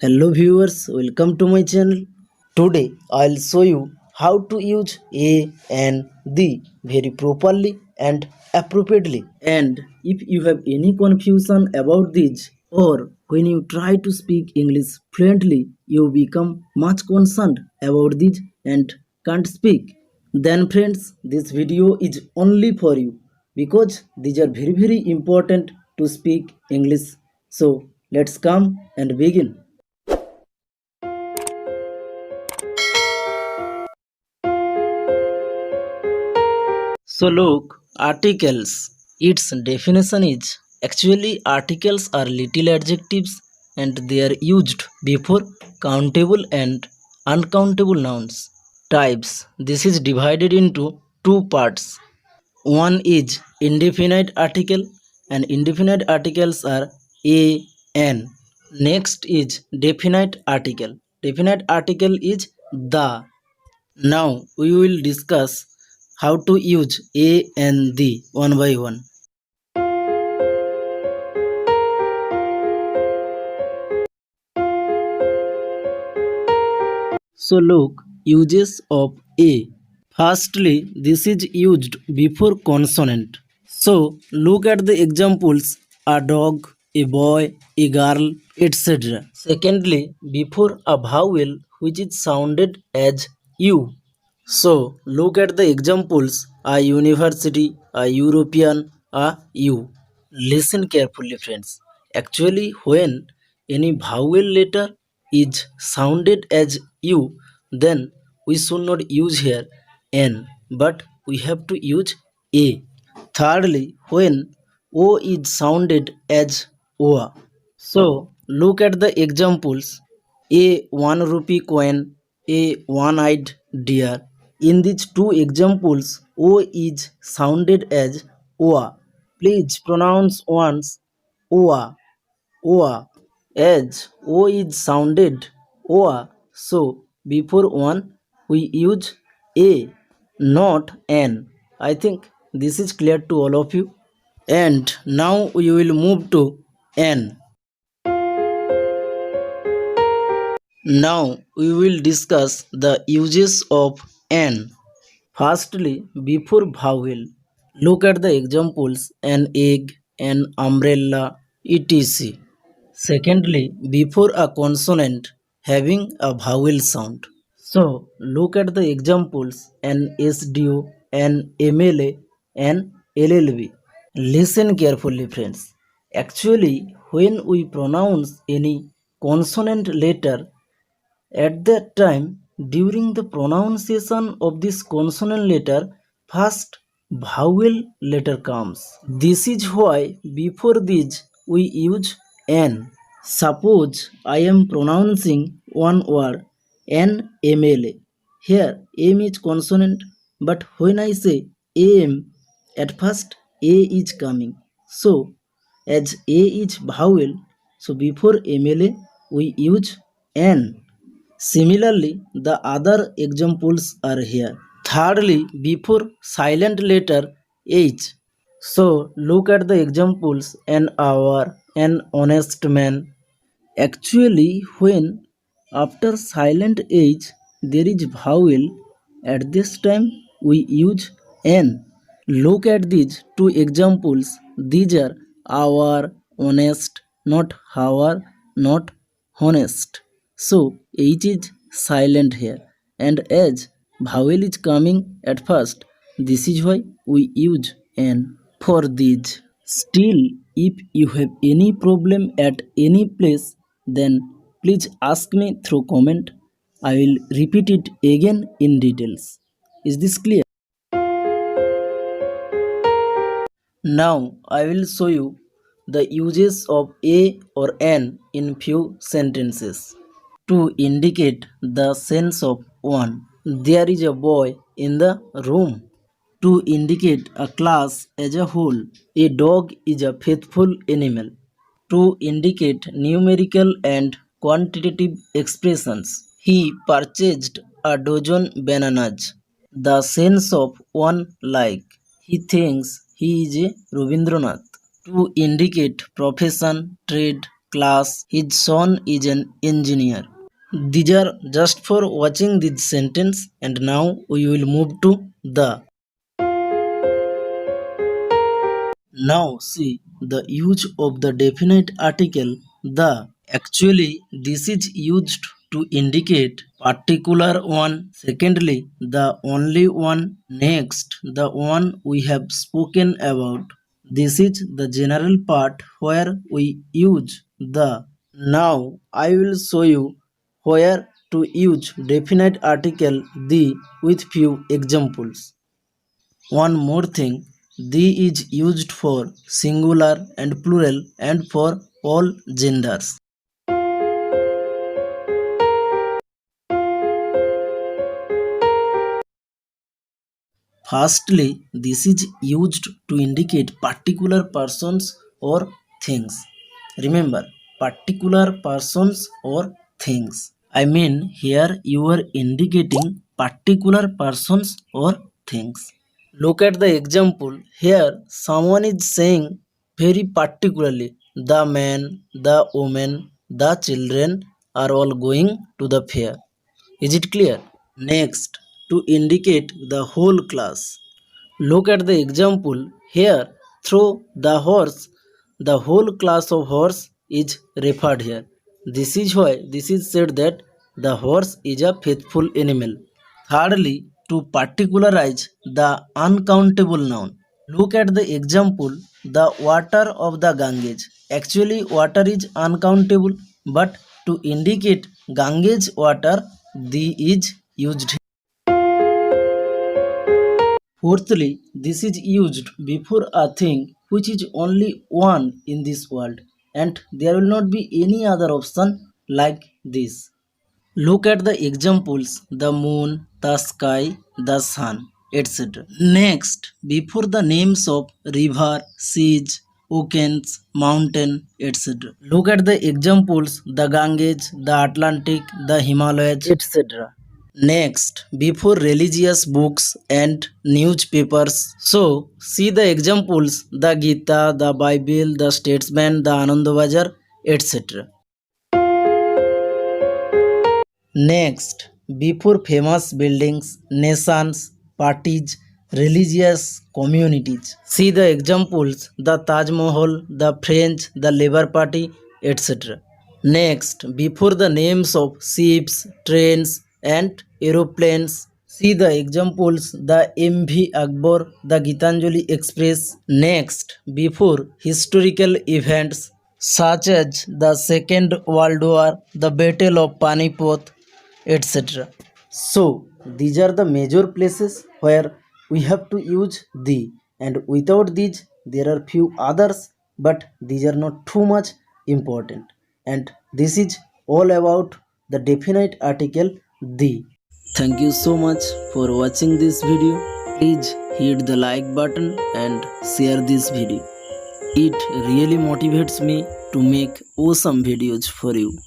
Hello viewers, welcome to my channel. Today I'll show you how to use a and the very properly and appropriately. And if you have any confusion about this, or when you try to speak English fluently you become much concerned about this and can't speak, then friends, this video is only for you because these are very important to speak English. So let's come and begin. So look, articles. Its definition is actually articles are little adjectives and they are used before countable and uncountable nouns. Types. This is divided into two parts. One is indefinite article and indefinite articles are a, n. Next is definite article. Definite article is the. Now we will discuss how to use a and the one by one. So look, uses of a. Firstly, this is used before consonant. So look at the examples: a dog, a boy, a girl, etc. Secondly, before a vowel which is sounded as u. So look at the examples: a university, a European, a U. Listen carefully friends. Actually when any vowel letter is sounded as U, then we should not use here N, but we have to use A. Thirdly, when O is sounded as OA. So look at the examples: a 1 rupee coin, a one-eyed deer. In these two examples, O is sounded as OA. Please pronounce once OA, OA, as O is sounded OA. So before one we use A, not N. I think this is clear to all of you. And now we will move to N. Now we will discuss the uses of an. Firstly, before vowel, look at the examples: an egg, an umbrella, etc. Secondly, before a consonant having a vowel sound. So look at the examples: an SDO, an MLA, an LLB. Listen carefully friends. Actually, when we pronounce any consonant letter, at that time, during the pronunciation of this consonant letter, first vowel letter comes. This is why before this we use n. Suppose I am pronouncing one word NMLA. Here M is consonant, but when I say AM, at first A is coming. So as A is vowel, so before MLA we use N. Similarly, the other examples are here. Thirdly, before silent letter H. So look at the examples: an hour, an honest man. Actually, when after silent H there is vowel, at this time we use N. Look at these two examples. These are our, honest, not our, not honest. So H is silent here, and as vowel is coming at first, this is why we use N for these. Still, if you have any problem at any place, then please ask me through comment. I will repeat it again in details. Is this clear? Now I will show you the uses of a or an in few sentences. To indicate the sense of one, there is a boy in the room. To indicate a class as a whole, a dog is a faithful animal. To indicate numerical and quantitative expressions, he purchased a dozen bananas. The sense of one, like he thinks he is a Rabindranath. To indicate profession, trade, class. His son is an engineer. These are just for watching this sentence, and now we will move to the. Now see the use of the definite article the. Actually, this is used to indicate particular one. Secondly, the only one. Next, the one we have spoken about. This is the general part where we use the. Now I will show you where to use definite article the with few examples. One more thing, the is used for singular and plural and for all genders. Firstly, this is used to indicate particular persons or things. Remember, particular persons or things. I mean, here you are indicating particular persons or things. Look at the example. Here, someone is saying very particularly the man, the woman, the children are all going to the fair. Is it clear? Next, to indicate the whole class. Look at the example here. Through the horse, the whole class of horse is referred here. This is why this is said that the horse is a faithful animal. Thirdly, to particularize the uncountable noun. Look at the example, the water of the Ganges. Actually, water is uncountable, but to indicate Ganges water, the is used. Fourthly, this is used before a thing which is only one in this world, and there will not be any other option like this. Look at the examples the moon, the sky, the sun, etc. Next, before the names of river, seas, oceans, mountain, etc. Look at the examples the Ganges, the Atlantic, the Himalayas, etc. Next, before religious books and newspapers. So, see the examples the Gita, the Bible, the Statesman, the Anandabazar, etc. Next, before famous buildings, nations, parties, religious communities. See the examples the Taj Mahal, the French, the Labour Party, etc. Next, before the names of ships, trains, and aeroplanes. See the examples the MV Akbar, the Gitanjali Express. Next, before historical events such as the Second World War, the Battle of Panipat, etc. So, these are the major places where we have to use the, and without these, there are few others, but these are not too much important. And this is all about the definite article the. Thank you so much for watching this video. Please hit the like button and share this video. It really motivates me to make awesome videos for you.